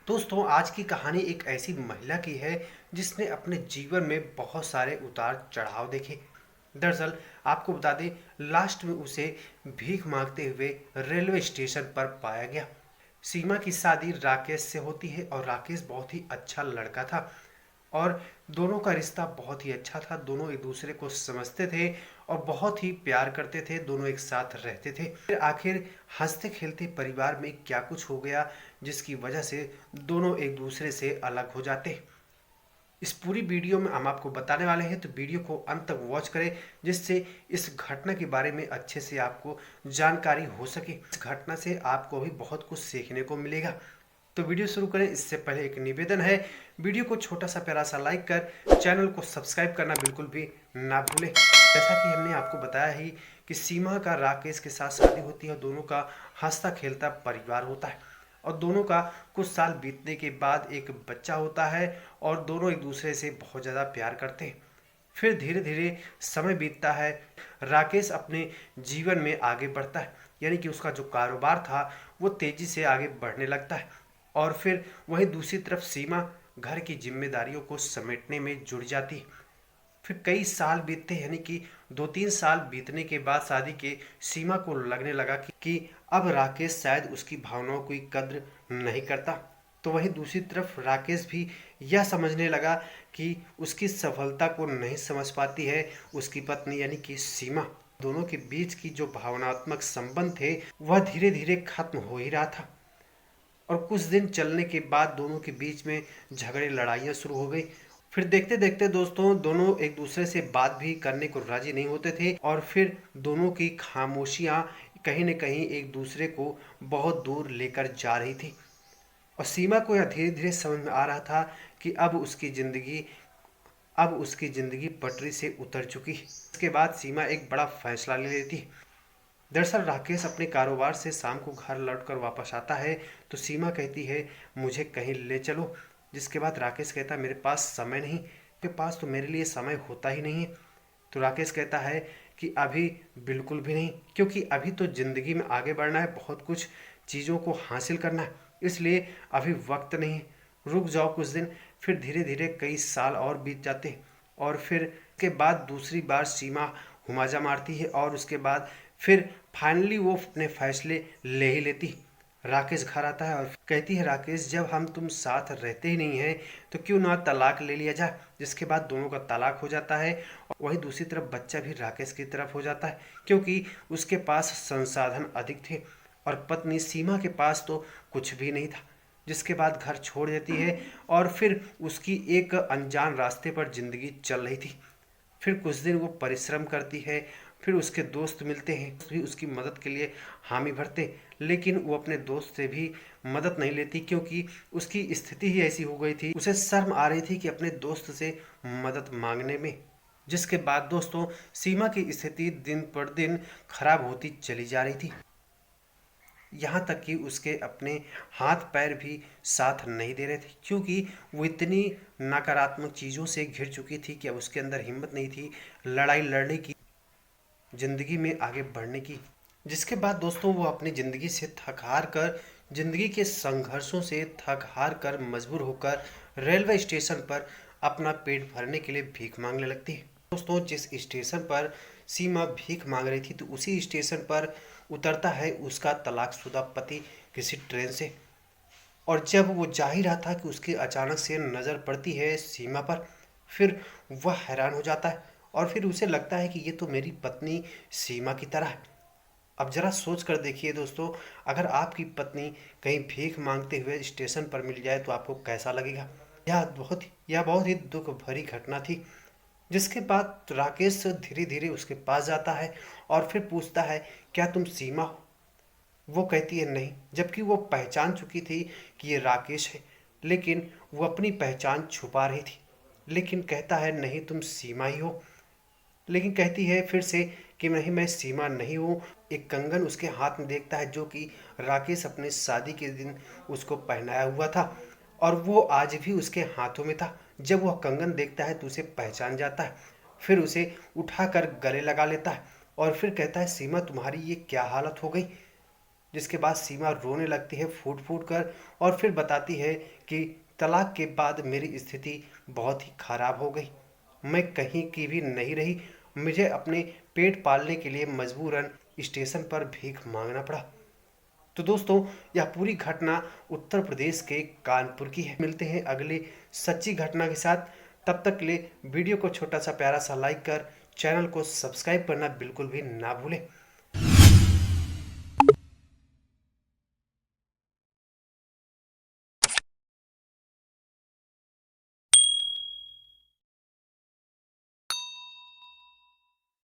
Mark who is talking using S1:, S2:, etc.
S1: दोस्तों आज की कहानी एक ऐसी महिला की है जिसने अपने जीवन में बहुत सारे उतार चढ़ाव देखे। दरअसल आपको बता दें, लास्ट में उसे भीख मांगते हुए रेलवे स्टेशन पर पाया गया। सीमा की शादी राकेश से होती है और राकेश बहुत ही अच्छा लड़का था और दोनों का रिश्ता बहुत ही अच्छा था। दोनों एक दूसरे को समझते थे और बहुत ही प्यार करते थे। दोनों एक साथ रहते थे। फिर आखिर हंसते खेलते परिवार में क्या कुछ हो गया जिसकी वजह से दोनों एक दूसरे से अलग हो जाते। इस पूरी वीडियो में हम आपको बताने वाले हैं, तो वीडियो को अंत तक वॉच करें जिससे इस घटना के बारे में अच्छे से आपको जानकारी हो सके। इस घटना से आपको भी बहुत कुछ सीखने को मिलेगा। तो वीडियो शुरू करें इससे पहले एक निवेदन है, वीडियो को छोटा सा प्यारा सा लाइक कर चैनल को सब्सक्राइब करना बिल्कुल भी ना भूलें। जैसा कि हमने आपको बताया ही कि सीमा का राकेश के साथ शादी होती है और दोनों का हंसता खेलता परिवार होता है और दोनों का कुछ साल बीतने के बाद एक बच्चा होता है और दोनों एक दूसरे से बहुत ज़्यादा प्यार करते हैं। फिर धीरे धीरे समय बीतता है, राकेश अपने जीवन में आगे बढ़ता है, यानी कि उसका जो कारोबार था वो तेज़ी से आगे बढ़ने लगता है। और फिर वहीं दूसरी तरफ सीमा घर की जिम्मेदारियों को समेटने में जुड़ जाती है। फिर कई साल बीतते, यानी कि 2-3 साल बीतने के बाद शादी के सीमा को लगने लगा कि अब राकेश शायद उसकी भावनाओं की कद्र नहीं करता। तो वहीं दूसरी तरफ राकेश भी यह समझने लगा कि उसकी सफलता को नहीं समझ पाती है उसकी पत्नी यानी कि सीमा। दोनों के बीच की जो भावनात्मक संबंध थे वह धीरे धीरे खत्म हो ही रहा था और कुछ दिन चलने के बाद दोनों के बीच में झगड़े लड़ाइयाँ शुरू हो गई। फिर देखते देखते दोस्तों दोनों एक दूसरे से बात भी करने को राजी नहीं होते थे और फिर दोनों की खामोशियाँ कहीं न कहीं एक दूसरे को बहुत दूर लेकर जा रही थी। और सीमा को यह धीरे धीरे समझ में आ रहा था कि अब उसकी ज़िंदगी पटरी से उतर चुकी है। इसके बाद सीमा एक बड़ा फैसला ले लेती है। दरअसल राकेश अपने कारोबार से शाम को घर लौटकर वापस आता है तो सीमा कहती है मुझे कहीं ले चलो। जिसके बाद राकेश कहता है मेरे पास समय नहीं, के पास तो मेरे लिए समय होता ही नहीं है। तो राकेश कहता है कि अभी बिल्कुल भी नहीं, क्योंकि अभी तो ज़िंदगी में आगे बढ़ना है, बहुत कुछ चीज़ों को हासिल करना है, इसलिए अभी वक्त नहीं है, रुक जाओ कुछ दिन। फिर धीरे धीरे कई साल और बीत जाते हैं और फिर के बाद दूसरी बार सीमा हुमाजा मारती है और उसके बाद फिर फाइनली वो अपने फैसले ले ही लेती। राकेश घर आता है और कहती है राकेश जब हम तुम साथ रहते ही नहीं हैं तो क्यों ना तलाक ले लिया जाए। जिसके बाद दोनों का तलाक हो जाता है और वहीं दूसरी तरफ बच्चा भी राकेश की तरफ हो जाता है क्योंकि उसके पास संसाधन अधिक थे और पत्नी सीमा के पास तो कुछ भी नहीं था। जिसके बाद घर छोड़ देती है और फिर उसकी एक अनजान रास्ते पर जिंदगी चल रही थी। फिर कुछ दिन वो परिश्रम करती है, फिर उसके दोस्त मिलते हैं, भी उसकी मदद के लिए हामी भरते, लेकिन वो अपने दोस्त से भी मदद नहीं लेती क्योंकि उसकी स्थिति ही ऐसी हो गई थी, उसे शर्म आ रही थी कि अपने दोस्त से मदद मांगने में। जिसके बाद दोस्तों सीमा की स्थिति दिन पर दिन खराब होती चली जा रही थी, यहाँ तक कि उसके अपने हाथ पैर भी साथ नहीं दे रहे थे क्योंकि वो इतनी नकारात्मक चीज़ों से घिर चुकी थी कि अब उसके अंदर हिम्मत नहीं थी लड़ाई लड़ने की, ज़िंदगी में आगे बढ़ने की। जिसके बाद दोस्तों वो अपनी ज़िंदगी से थक हार कर, ज़िंदगी के संघर्षों से थक हार कर मजबूर होकर रेलवे स्टेशन पर अपना पेट भरने के लिए भीख मांगने लगती है। दोस्तों जिस स्टेशन पर सीमा भीख मांग रही थी तो उसी स्टेशन पर उतरता है उसका तलाकशुदा पति किसी ट्रेन से। और जब वो जा ही रहा था कि उसकी अचानक से नज़र पड़ती है सीमा पर, फिर वह हैरान हो जाता है और फिर उसे लगता है कि ये तो मेरी पत्नी सीमा की तरह है। अब ज़रा सोच कर देखिए दोस्तों, अगर आपकी पत्नी कहीं भीख मांगते हुए स्टेशन पर मिल जाए तो आपको कैसा लगेगा। यह बहुत ही दुख भरी घटना थी। जिसके बाद राकेश धीरे धीरे उसके पास जाता है और फिर पूछता है क्या तुम सीमा हो। वो कहती है नहीं, जबकि वो पहचान चुकी थी कि ये राकेश है, लेकिन वो अपनी पहचान छुपा रही थी। लेकिन कहता है नहीं तुम सीमा ही हो। लेकिन कहती है फिर से कि नहीं मैं सीमा नहीं हूँ। एक कंगन उसके हाथ में देखता है जो कि राकेश अपने शादी के दिन उसको पहनाया हुआ था और वो आज भी उसके हाथों में था। जब वह कंगन देखता है तो उसे पहचान जाता है, फिर उसे उठाकर गले लगा लेता है और फिर कहता है सीमा तुम्हारी ये क्या हालत हो गई। जिसके बाद सीमा रोने लगती है फूट फूट कर और फिर बताती है कि तलाक के बाद मेरी स्थिति बहुत ही खराब हो गई। मैं कहीं की भी नहीं रही। मुझे अपने पेट पालने के लिए मजबूरन स्टेशन पर भीख मांगना पड़ा। तो दोस्तों, यह पूरी घटना उत्तर प्रदेश के कानपुर की है। मिलते हैं अगली सच्ची घटना के साथ। तब तक के लिए वीडियो को छोटा सा प्यारा सा लाइक कर चैनल को सब्सक्राइब करना बिल्कुल भी ना भूलें।